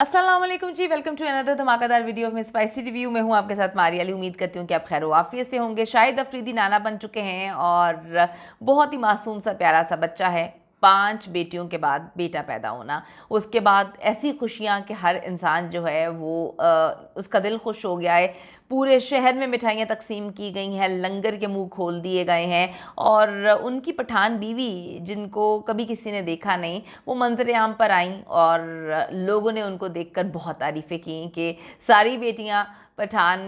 अस्सलाम वालेकुम जी, welcome to another धमाकेदार वीडियो में स्पाइसी रिव्यू में हूँ आपके साथ मारिया अली। उम्मीद करती हूँ कि आप खैर वाफियत से होंगे। शाहिद अफरीदी नाना बन चुके हैं और बहुत ही मासूम सा प्यारा सा बच्चा है। 5 बेटियों के बाद बेटा पैदा होना, उसके बाद ऐसी खुशियाँ कि हर इंसान जो है वो उसका दिल खुश हो गया है। पूरे शहर में मिठाइयाँ तकसीम की गई हैं, लंगर के मुंह खोल दिए गए हैं और उनकी पठान बीवी जिनको कभी किसी ने देखा नहीं, वो मंजर आम पर आईं और लोगों ने उनको देखकर बहुत तारीफ़ें की कि सारी बेटियां पठान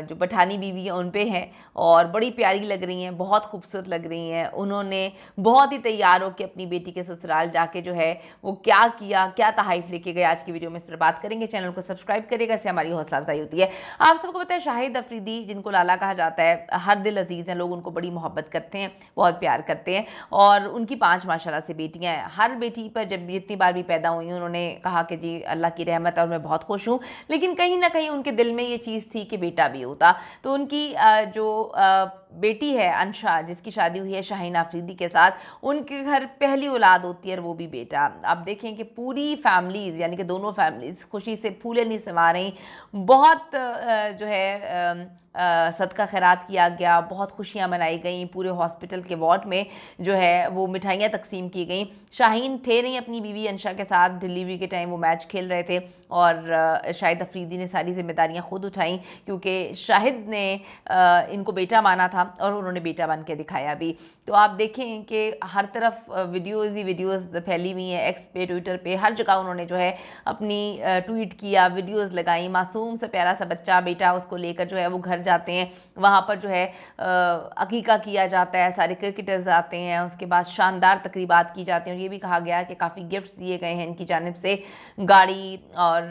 जो पठानी बीवी है उन पे हैं और बड़ी प्यारी लग रही हैं, बहुत खूबसूरत लग रही हैं। उन्होंने बहुत ही तैयार होकर अपनी बेटी के ससुराल जाके जो है वो क्या किया, क्या तहाइफ लेके गए, आज की वीडियो में इस पर बात करेंगे। चैनल को सब्सक्राइब करेगा, इससे हमारी हौसला अफजाई होती है। आप सबको पता है शाहिद अफरीदी जिनको लाला कहा जाता है, हर दिल अजीज़ हैं, लोग उनको बड़ी मोहब्बत करते हैं, बहुत प्यार करते हैं और उनकी 5 माशाल्लाह से बेटियां हैं। हर बेटी पर जब जितनी बार भी पैदा हुई उन्होंने कहा कि जी अल्लाह की रहमत और मैं बहुत खुश हूँ, लेकिन कहीं ना कहीं उनके दिल में ये चीज़ थी कि बेटा भी होता। तो उनकी जो बेटी है अंशा, जिसकी शादी हुई है शाहीन अफरीदी के साथ, उनके घर पहली औलाद होती है और वो भी बेटा। आप देखें कि पूरी फैमिलीज़ यानी कि दोनों फैमिलीज़ खुशी से फूले नहीं समा रही। बहुत जो है सदका खैरात किया गया, बहुत खुशियाँ मनाई गई। पूरे हॉस्पिटल के वार्ड में जो है वो मिठाइयाँ तकसीम की गई। शाहीन थे नहीं अपनी बीवी अंशा के साथ, डिलीवरी के टाइम वो मैच खेल रहे थे और शाहिद अफरीदी ने सारी जिम्मेदारियाँ खुद उठाई क्योंकि शाहिद ने इनको बेटा माना था और उन्होंने बेटा बन के दिखाया भी। तो आप देखें कि हर तरफ वीडियोज़ ही वीडियोज़ फैली हुई हैं, एक्स पे, ट्विटर पे, हर जगह उन्होंने जो है अपनी ट्वीट किया, वीडियोज़ लगाई। मासूम सा प्यारा सा बच्चा बेटा, उसको लेकर जो है वो घर जाते हैं, वहाँ पर जो है अकीका किया जाता है, सारे क्रिकेटर्स आते हैं, उसके बाद शानदार तकरीबात की जाती हैं और ये भी कहा गया कि काफ़ी गिफ्ट्स दिए गए हैं इनकी जानिब से। गाड़ी और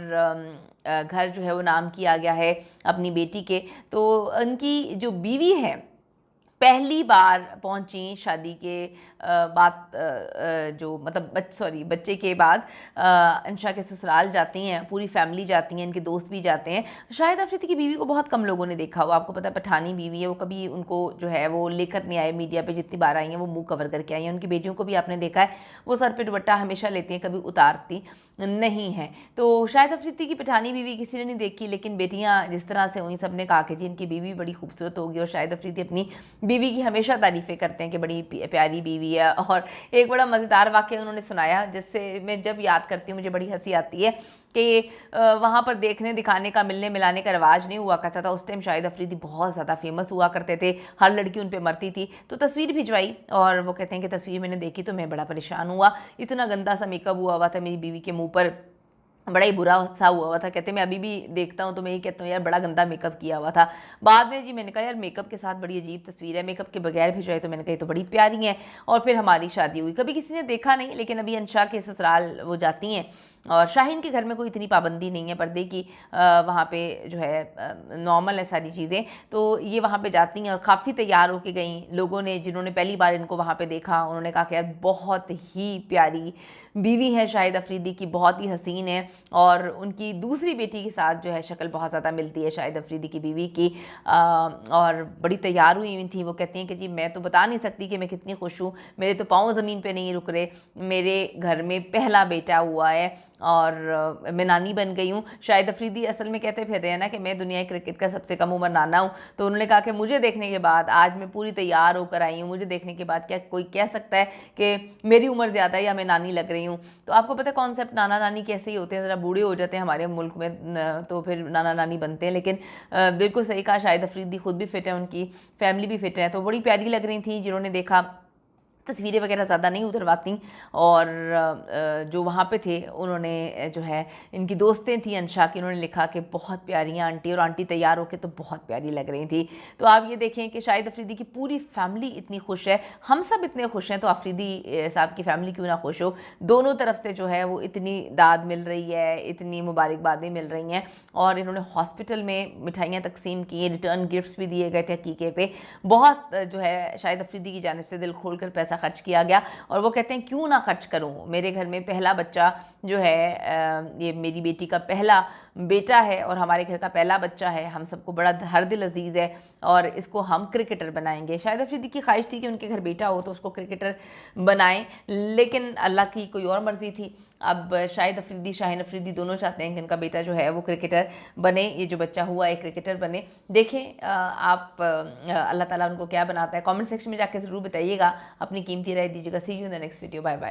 घर जो है वो नाम किया गया है अपनी बेटी के। तो उनकी जो बीवी है पहली बार पहुंची शादी के बाद, जो मतलब बच्चे के बाद अंशा के ससुराल जाती हैं, पूरी फैमिली जाती हैं, इनके दोस्त भी जाते हैं। शाहिद अफरीदी की बीवी को बहुत कम लोगों ने देखा हुआ, आपको पता है पठानी बीवी है, वो कभी उनको जो है वो लेकर नहीं आए मीडिया पे। जितनी बार आई हैं वो मुंह कवर करके आई हैं। उनकी बेटियों को भी आपने देखा है वो सर पे दुपट्टा हमेशा लेती हैं, कभी उतारती नहीं है। तो शाहिद अफरीदी की पठानी बीवी किसी ने नहीं देखी, लेकिन बेटियां जिस तरह से हुई सबने कहा कि जी इनकी बीवी बड़ी खूबसूरत होगी और शाहिद अफरीदी अपनी बीवी की हमेशा तारीफ़ें करते हैं कि बड़ी प्यारी बीवी है। और एक बड़ा मज़ेदार वाक़या उन्होंने सुनाया जिससे मैं जब याद करती हूँ मुझे बड़ी हंसी आती है कि वहाँ पर देखने दिखाने का, मिलने मिलाने का रिवाज नहीं हुआ करता था। उस टाइम शाहिद अफरीदी बहुत ज़्यादा फेमस हुआ करते थे, हर लड़की उन पे मरती थी। तो तस्वीर भिजवाई और वो कहते हैं कि तस्वीर मैंने देखी तो मैं बड़ा परेशान हुआ, इतना गंदा सा मेकअप हुआ था मेरी बीवी के मुँह पर, बड़ा ही बुरा सा हुआ था। कहते मैं अभी भी देखता हूँ तो मैं ये कहता हूँ यार बड़ा गंदा मेकअप किया हुआ था। बाद में जी मैंने कहा यार मेकअप के साथ बड़ी अजीब तस्वीर है, मेकअप के बगैर भिजवाई तो मैंने कही तो बड़ी प्यारी है। और फिर हमारी शादी हुई, कभी किसी ने देखा नहीं, लेकिन अभी अंशा के ससुराल वो जाती हैं और शाहीन के घर में कोई इतनी पाबंदी नहीं है पर्दे की, वहाँ पे जो है नॉर्मल है सारी चीज़ें। तो ये वहाँ पे जाती हैं और काफ़ी तैयार होके गई। लोगों ने जिन्होंने पहली बार इनको वहाँ पे देखा उन्होंने कहा कि यार बहुत ही प्यारी बीवी है शाहिद अफरीदी की, बहुत ही हसीन है। और उनकी दूसरी बेटी के साथ जो है शक्ल बहुत ज़्यादा मिलती है शाहिद अफरीदी की बीवी की, और बड़ी तैयार हुई थी। वो कहती हैं कि जी मैं तो बता नहीं सकती कि मैं कितनी खुश हूँ, मेरे तो पाँव ज़मीन पे नहीं रुक रहे, मेरे घर में पहला बेटा हुआ है और मैं नानी बन गई हूँ। शाहिद अफरीदी असल में कहते फिर रहे हैं ना कि मैं दुनिया क्रिकेट का सबसे कम उम्र नाना हूँ। तो उन्होंने कहा कि मुझे देखने के बाद आज मैं पूरी तैयार होकर आई हूँ, मुझे देखने के बाद क्या कोई कह सकता है कि मेरी उम्र ज़्यादा है या मैं नानी लग रही हूँ। तो आपको पता है कॉन्सेप्ट नाना नानी कैसे ही होते हैं, ज़रा बूढ़े हो जाते हैं हमारे मुल्क में तो फिर नाना नानी बनते हैं। लेकिन बिल्कुल सही कहा, शाहिद अफरीदी खुद भी फिट है, उनकी फैमिली भी फिट है, तो बड़ी प्यारी लग रही थी। जिन्होंने देखा तस्वीरें वगैरह ज़्यादा नहीं उतरवाती और जो वहाँ पे थे उन्होंने जो है इनकी दोस्तें थी अंशा की, उन्होंने लिखा कि बहुत प्यारी हैं आंटी, और आंटी तैयार होकर तो बहुत प्यारी लग रही थी। तो आप ये देखें कि शाहिद अफरीदी की पूरी फैमिली इतनी खुश है, हम सब इतने खुश हैं तो अफरीदी साहब की फैमिली क्यों ना खुश हो। दोनों तरफ से जो है वो इतनी दाद मिल रही है, इतनी मुबारकबादें मिल रही हैं और इन्होंने हॉस्पिटल में मिठाइयाँ तकसीम की, रिटर्न गिफ्ट्स भी दिए गए थे हकीके पे। बहुत जो है शाहिद अफरीदी की जानिब से दिल खोल कर पैसा खर्च किया गया और वो कहते हैं क्यों ना खर्च करूं, मेरे घर में पहला बच्चा जो है ये मेरी बेटी का पहला बेटा है और हमारे घर का पहला बच्चा है, हम सबको बड़ा हर दिल अजीज़ है और इसको हम क्रिकेटर बनाएंगे। शाहिद अफरीदी की ख्वाहिश थी कि उनके घर बेटा हो तो उसको क्रिकेटर बनाएं, लेकिन अल्लाह की कोई और मर्ज़ी थी। अब शाहीन अफरीदी दोनों चाहते हैं कि उनका बेटा जो है वो क्रिकेटर बने, ये जो बच्चा हुआ है क्रिकेटर बने। देखें आप अल्लाह ताला उनको क्या बनाता है। कमेंट सेक्शन में जाके ज़रूर बताइएगा, अपनी कीमती राय दीजिएगा। See you in the next video, bye bye.